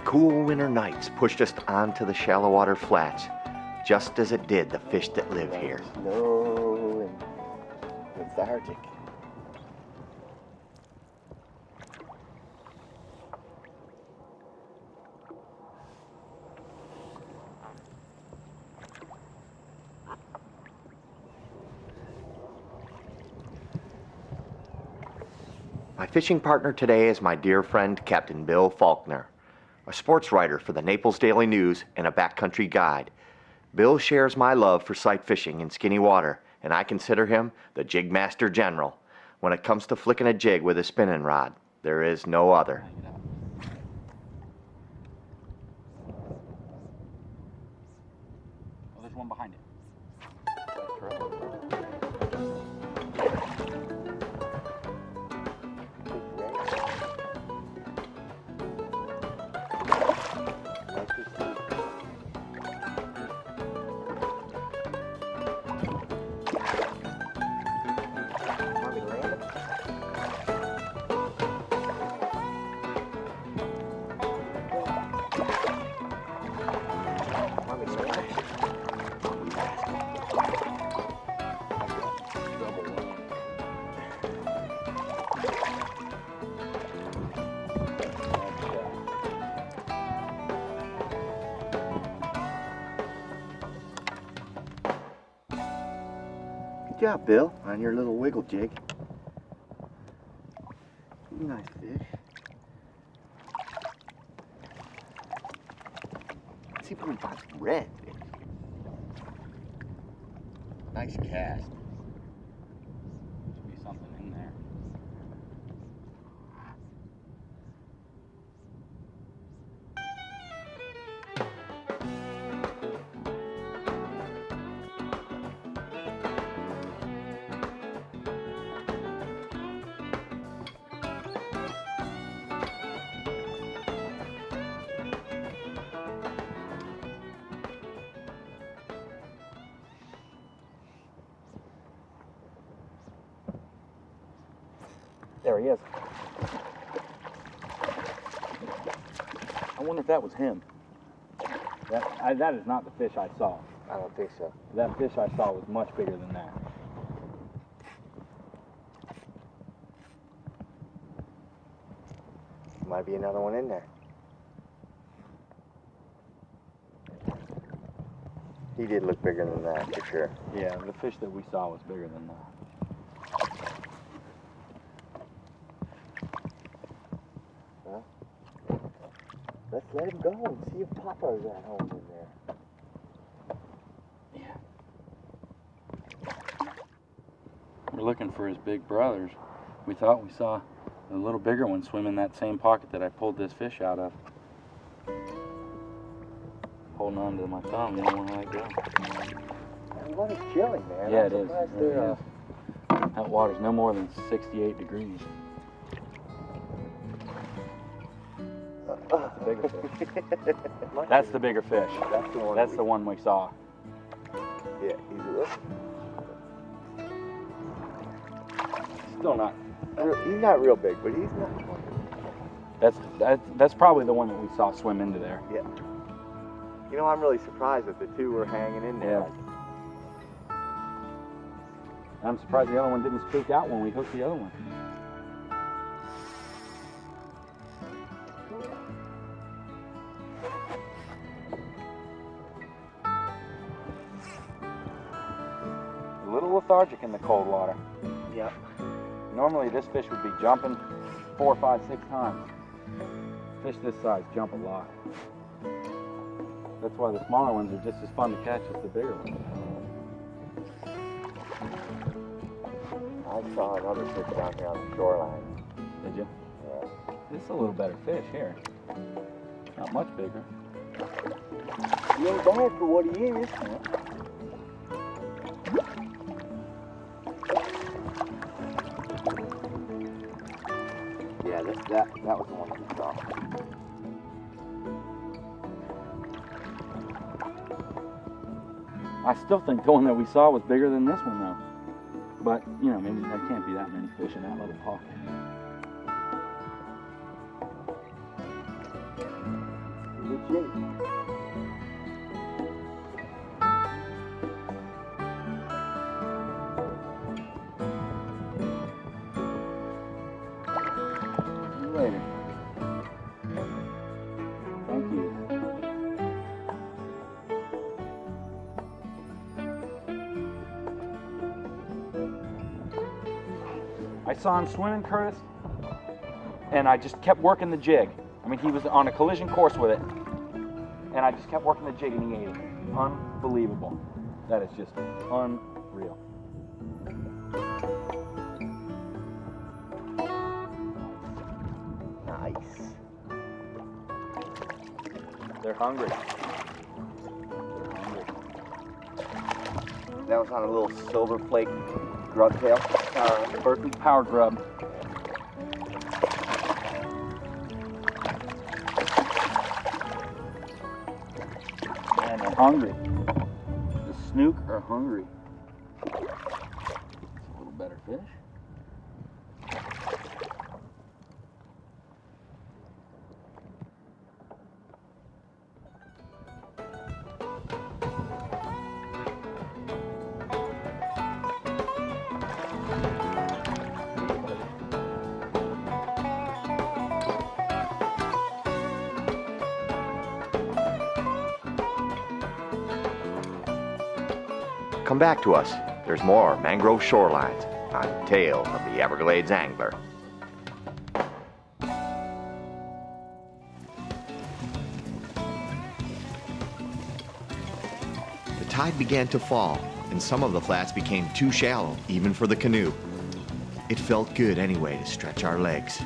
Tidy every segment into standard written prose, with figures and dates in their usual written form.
cool winter nights pushed us onto the shallow water flats, just as it did the fish that live here. Slow and lethargic. My fishing partner today is my dear friend Captain Bill Faulkner, a sports writer for the Naples Daily News and a backcountry guide. Bill shares my love for sight fishing in skinny water, and I consider him the jig master general. When it comes to flicking a jig with a spinning rod, there is no other. Oh, there's one behind it. Good job, Bill, on your little wiggle jig. Nice fish. Let's see if we can find some redfish. Nice cast. Should be something in there. There he is. I wonder if that was him. That is not the fish I saw. I don't think so. That fish I saw was much bigger than that. Might be another one in there. He did look bigger than that, for sure. Yeah, the fish that we saw was bigger than that. Well, let's let him go and see if Papa's at home in there. Yeah. We're looking for his big brothers. We thought we saw a little bigger one swim in that same pocket that I pulled this fish out of. Holding on to my thumb, you don't want to let go. That water's chilling, man. Yeah, I'm it is. surprised It they're, is. That water's no more than 68 degrees. That's the bigger fish. That's the bigger fish. That's the one we saw. Yeah, he's a real. Still not. He's not real big, but he's not. That's probably the one that we saw swim into there. Yeah. You know, I'm really surprised that the two were hanging in there. Yeah. I'm surprised the other one didn't spook out when we hooked the other one. A little lethargic in the cold water. Yep. Normally this fish would be jumping 4, 5, 6 times. Fish this size jump a lot. That's why the smaller ones are just as fun to catch as the bigger ones. I saw another fish down here on the shoreline. Did you? Yeah. This is a little better fish here. Not much bigger. He ain't bad for what he is. Yeah, that was the one we saw. I still think the one that we saw was bigger than this one though. But, you know, maybe there can't be that many fish in that little pocket. jig. See you later. Thank you. I saw him swimming, Curtis, and I just kept working the jig. I mean, he was on a collision course with it, and I just kept working the jig, and he ate it. Unbelievable. That is just unreal. Nice. They're hungry. That was on a little silver flake grub tail. Berkeley power grub. And they're hungry. The snook are hungry. It's a little better fish. Come back to us. There's more mangrove shorelines on Tales of the Everglades Angler. The tide began to fall, and some of the flats became too shallow, even for the canoe. It felt good anyway to stretch our legs.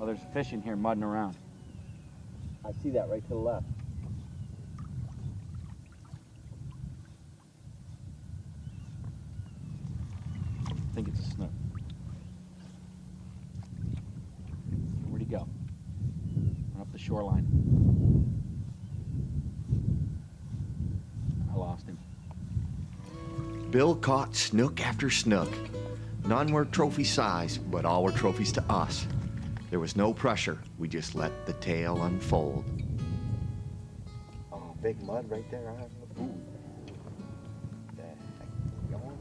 Oh, there's fish in here mudding around. I see that right to the left. I think it's a snook. Where'd he go? Went up the shoreline. I lost him. Bill caught snook after snook. None were trophy size, but all were trophies to us. There was no pressure. We just let the tale unfold. Oh, big mud right there on the food. The heck going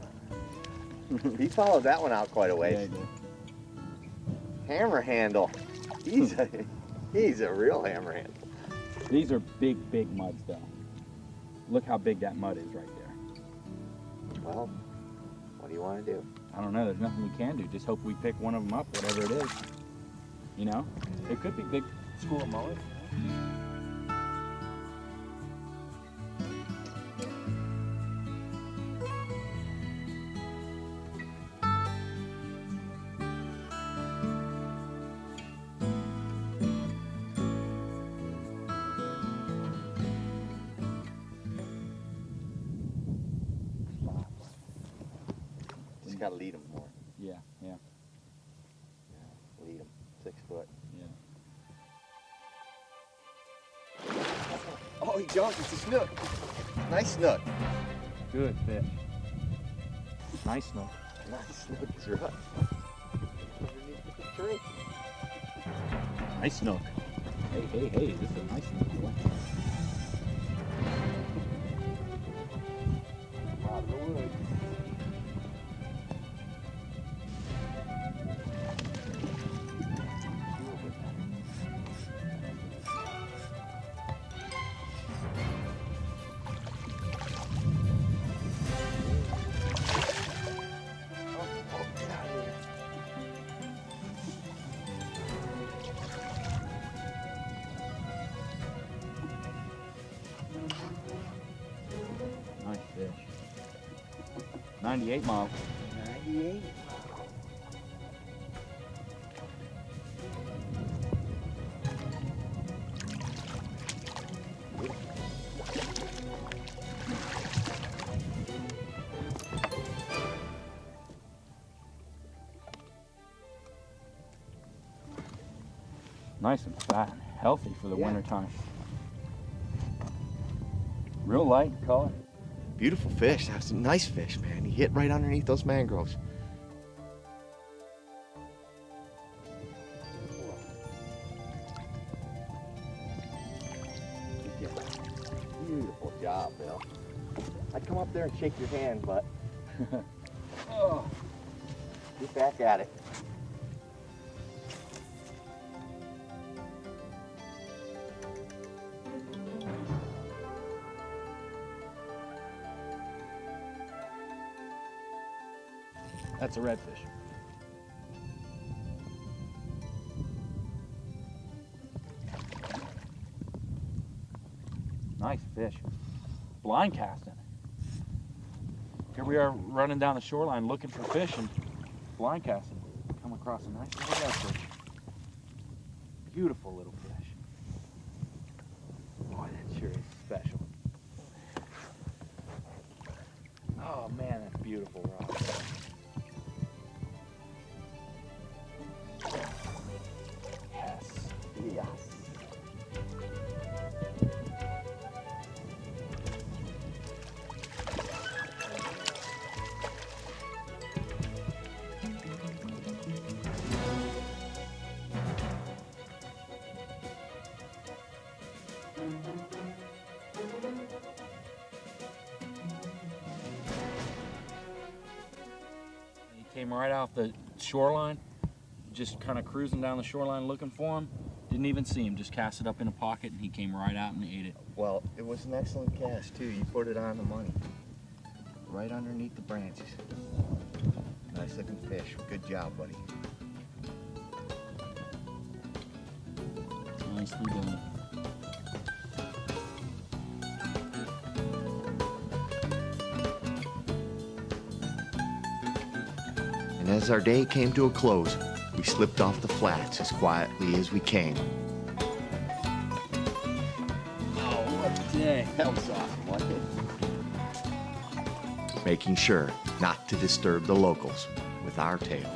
on? He followed that one out quite a ways. Yeah, he did. Hammer handle. He's a real hammer handle. These are big, big muds, though. Look how big that mud is right there. Well, what do you want to do? I don't know. There's nothing we can do. Just hope we pick one of them up, whatever it is. You know? It could be big school of mullet. Just gotta lead him more. Yeah, yeah, Lead him. 6 foot. yeah. Oh, he jumped. It's a snook. Nice snook. Good fish. Nice snook. Nice snook is right. Underneath the tree. Nice snook. Hey, hey, hey, this is a nice snook. Boy. Out of the woods. Nice fish. 98 miles. 98. Nice and fat and healthy for the Yeah. winter time. Real light in color. Beautiful fish. That's a nice fish, man. He hit right underneath those mangroves. Beautiful job, Bill. I'd come up there and shake your hand, but Oh. get back at it. That's a redfish. Nice fish. Blind casting. Here we are running down the shoreline looking for fish and blind casting. Come across a nice little redfish. Beautiful little fish. Boy, that sure is special. Oh man, that's beautiful rock. Yes. Yes. He came right off the shoreline, just kind of cruising down the shoreline looking for him. Didn't even see him, just cast it up in a pocket and he came right out and ate it. Well, it was an excellent cast, too. You put it on the money. Right underneath the branches. Nice looking fish. Good job, buddy. Nicely done. And as our day came to a close, we slipped off the flats as quietly as we came. Oh, what a day. That was awesome, wasn't it? Making sure not to disturb the locals with our tale.